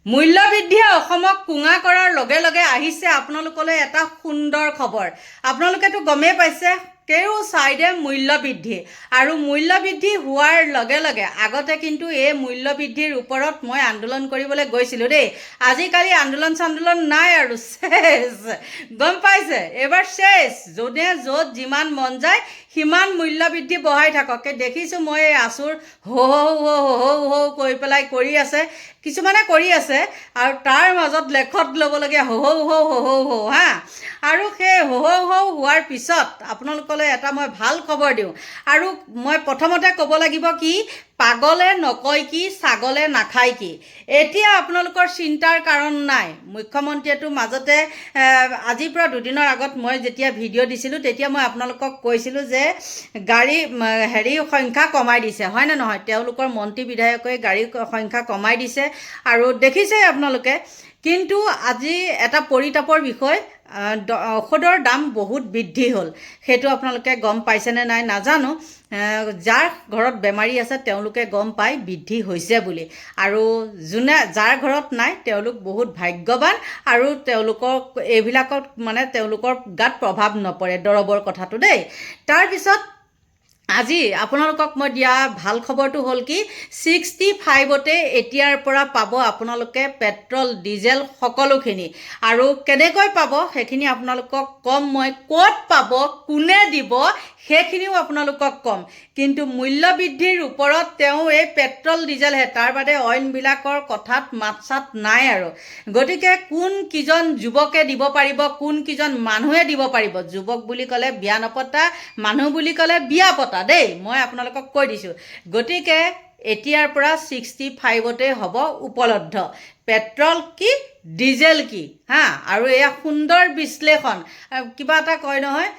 মূল্যবৃদ্ধিয়ে অসমক কুঙা কৰাৰ লগে লগে আহিছে আপোনালোকলৈ এটা সুন্দৰ খবৰ। আপোনালোকেতো গমেই পাইছে কেও চাইডে মূল্যবৃদ্ধি আৰু মূল্যবৃদ্ধি হোৱাৰ লগে লগে আগতে কিন্তু এই মূল্যবৃদ্ধিৰ ওপৰত মই আন্দোলন কৰিবলৈ গৈছিলোঁ দেই। আজিকালি আন্দোলন চান্দোলন নাই আৰু শেষ, গম পাইছে, এবাৰ শেষ। যোনে য'ত যিমান মন যায় সিমান মূল্যবৃদ্ধি বঢ়াই থাকক। দেখিছোঁ মই এই আচুৰ হৌ কৈ পেলাই কৰি আছে, কিছুমানে কৰি আছে আৰু তাৰ মাজত লেখত ল'বলগীয়া হৌ হা। আৰু সেই হৌ হোৱাৰ পিছত আপোনালোকলৈ এটা মই ভাল খবৰ দিওঁ। আৰু মই প্ৰথমতে ক'ব লাগিব কি, পাগলে নকয় কি, ছাগলে নাখায় কি। এতিয়া আপোনালোকৰ চিন্তাৰ কাৰণ নাই। মুখ্যমন্ত্ৰীয়েতো মাজতে আজিৰ পৰা দুদিনৰ আগত মই যেতিয়া ভিডিঅ' দিছিলোঁ তেতিয়া মই আপোনালোকক কৈছিলোঁ যে গাড়ী সংখ্যা কমাই দিছে, হয়নে নহয়? তেওঁলোকৰ মন্ত্ৰী বিধায়কে গাড়ীৰ সংখ্যা কমাই দিছে আৰু দেখিছেই আপোনালোকে। কিন্তু আজি এটা পৰিতাপৰ বিষয়, ঔষধৰ দাম বহুত বৃদ্ধি হ'ল। সেইটো আপোনালোকে গম পাইছেনে নাই নাজানো। যাৰ ঘৰত বেমাৰী আছে তেওঁলোকে গম পায় বৃদ্ধি হৈছে বুলি, আৰু যাৰ ঘৰত নাই তেওঁলোক বহুত ভাগ্যৱান আৰু তেওঁলোকৰ এইবিলাকত তেওঁলোকৰ গাত প্ৰভাৱ নপৰে দৰৱৰ কথাটো দেই। তাৰপিছত আজি আপোনালোকক মই দিয়া ভাল খবৰটো হ'ল কি, 65তে এতিয়াৰ পৰা পাব আপোনালোকে পেট্ৰল ডিজেল সকলোখিনি। আৰু কেনেকৈ পাব সেইখিনি আপোনালোকক ক'ম মই, ক'ত পাব, কোনে দিব সেইখিনিও আপোনালোকক ক'ম। কিন্তু মূল্যবৃদ্ধিৰ ওপৰত তেওঁ এই পেট্ৰল ডিজেলহে, তাৰ বাদে অইনবিলাকৰ কথাত মাত চাত নাই আৰু। গতিকে কোন কিজন যুৱকে দিব পাৰিব, কোন কিজন মানুহে দিব পাৰিব। যুৱক বুলি ক'লে বিয়া নপতা, মানুহ বুলি ক'লে বিয়া পতা দেই, মই আপোনালোকক কৈ দিছোঁ। গতিকে এতিয়াৰ পৰা 65তে হ'ব উপলব্ধ পেট্ৰল কি ডিজেল কি হা। আৰু এয়া সুন্দৰ বিশ্লেষণ। কিবা এটা কয় নহয়,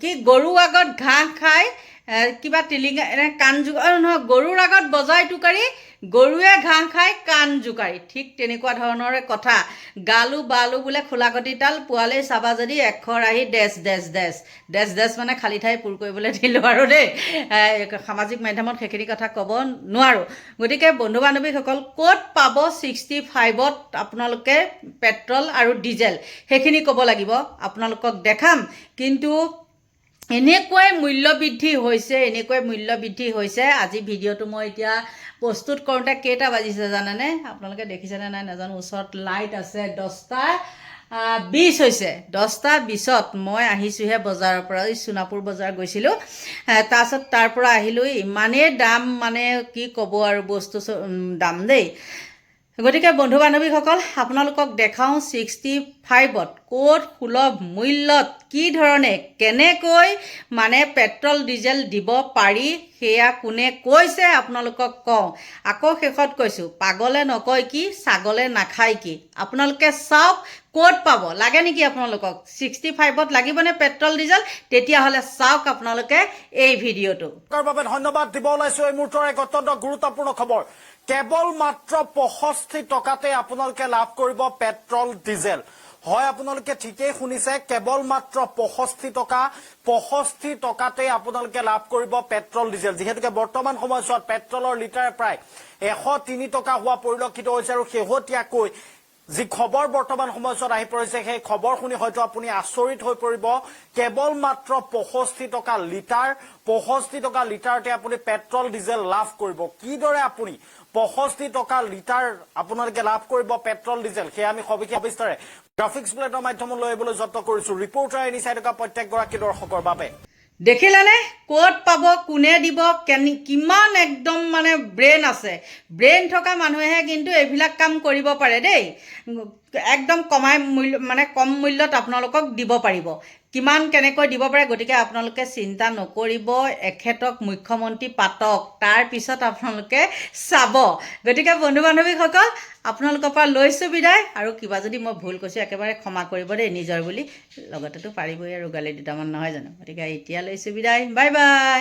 কি গৰু আগত ঘাঁহ খাই কিবা টিলিঙা কাণ জোকাৰি, নহয়, গৰুৰ আগত বজাই টোকাৰি গৰুৱে ঘাঁহ খাই কাণ জোকাৰি, ঠিক তেনেকুৱা ধৰণৰে কথা। গালো বালো বোলে খোলাকটি তাল, পোৱালেই চাবা যদি এখৰ আহি ডেছ মানে খালী ঠাই পূৰ কৰিবলৈ দিলোঁ আৰু দেই। সামাজিক মাধ্যমত সেইখিনি কথা ক'ব নোৱাৰোঁ। গতিকে বন্ধু বান্ধৱীসকল, ক'ত পাব 65ত আপোনালোকে পেট্ৰল আৰু ডিজেল সেইখিনি ক'ব লাগিব, আপোনালোকক দেখাম। কিন্তু এনেকুৱাই মূল্যবৃদ্ধি হৈছে। আজি ভিডিঅ'টো মই এতিয়া প্ৰস্তুত কৰোঁতে কেইটা বাজিছে জানেনে? আপোনালোকে দেখিছেনে নাই নাজানো, ওচৰত লাইট আছে, 10:20 হৈছে। 10:20ত মই আহিছোঁহে বজাৰৰ পৰা, সোণাপুৰ বজাৰ গৈছিলোঁ। তাৰপিছত তাৰ পৰা আহিলোঁ, ইমানেই দাম কি ক'ব আৰু বস্তু দাম দেই। গতিকে বন্ধু বান্ধৱীসকল, আপোনালোকক দেখাওঁ 65ত ক'ত সুলভ মূল্যত কি ধৰণে কেনেকৈ পেট্ৰল ডিজেল দিব পাৰি, সেয়া কোনে কৈছে আপোনালোকক কওঁ। আকৌ শেষত কৈছোঁ, পাগলে নকয় কি, ছাগলে নাখায় কি। আপোনালোকে চাওক ক'ত পাব। লাগে নেকি আপোনালোকক 65ত লাগিবনে পেট্ৰল ডিজেল? তেতিয়াহ'লে চাওক আপোনালোকে এই ভিডিঅ'টো। বাবে ধন্যবাদ দিব ওলাইছোঁ। এই মুহূৰ্তৰ এক অত্যন্ত গুৰুত্বপূৰ্ণ খবৰ। কেৱল মাত্ৰ 65 টকাতে আপোনালোকে লাভ কৰিব পেট্ৰল ডিজেল। হয়, আপোনালোকে ঠিকেই শুনিছে, কেৱল মাত্ৰ 65 টকাতে আপোনালোকে লাভ কৰিব পেট্ৰল ডিজেল। যিহেতুকে বৰ্তমান সময়ছোৱাত পেট্ৰলৰ লিটাৰ প্ৰায় 103 টকা হোৱা পৰিলক্ষিত হৈছে। আৰু শেহতীয়াকৈ যি খবৰ বৰ্তমান সময়ছোৱাত আহি পৰিছে, সেই খবৰ শুনি হয়তো আপুনি আচৰিত হৈ পৰিব। কেৱল মাত্ৰ 65 টকা লিটাৰ, 65 টকা লিটাৰতে আপুনি পেট্ৰল ডিজেল লাভ কৰিব। কিদৰে আপুনি 65 টকা লিটাৰ আপোনালোকে লাভ কৰিব পেট্ৰল ডিজেল, সেয়া আমি সবিস্তাৰে গ্ৰাফিক্স প্লেটৰ মাধ্যমত লৈ আহিবলৈ যত্ন কৰিছোঁ ৰিপৰ্টাৰ এনি চাই থকা প্ৰত্যেকগৰাকী দৰ্শকৰ বাবে। দেখিলেনে ক'ত পাব, কোনে দিব, কিমান একদম ব্ৰেইন আছে। ব্ৰেইন থকা মানুহেহে কিন্তু এইবিলাক কাম কৰিব পাৰে দেই। একদম কম মূল্যত আপোনালোকক দিব পাৰিব। কিমান কেনেকৈ দিব পাৰে, গতিকে আপোনালোকে চিন্তা নকৰিব। এখেতক মুখ্যমন্ত্ৰী পাতক, তাৰপিছত আপোনালোকে চাব। গতিকে বন্ধু বান্ধৱীসকল, আপোনালোকৰ পৰা লৈছোঁ বিদায়। আৰু কিবা যদি মই ভুল কৈছোঁ একেবাৰে ক্ষমা কৰিব দেই, নিজৰ বুলি। লগতেতো পাৰিবই আৰু গালি দুটামান, নহয় জানো? গতিকে এতিয়া লৈছোঁ বিদায়, বাই বাই।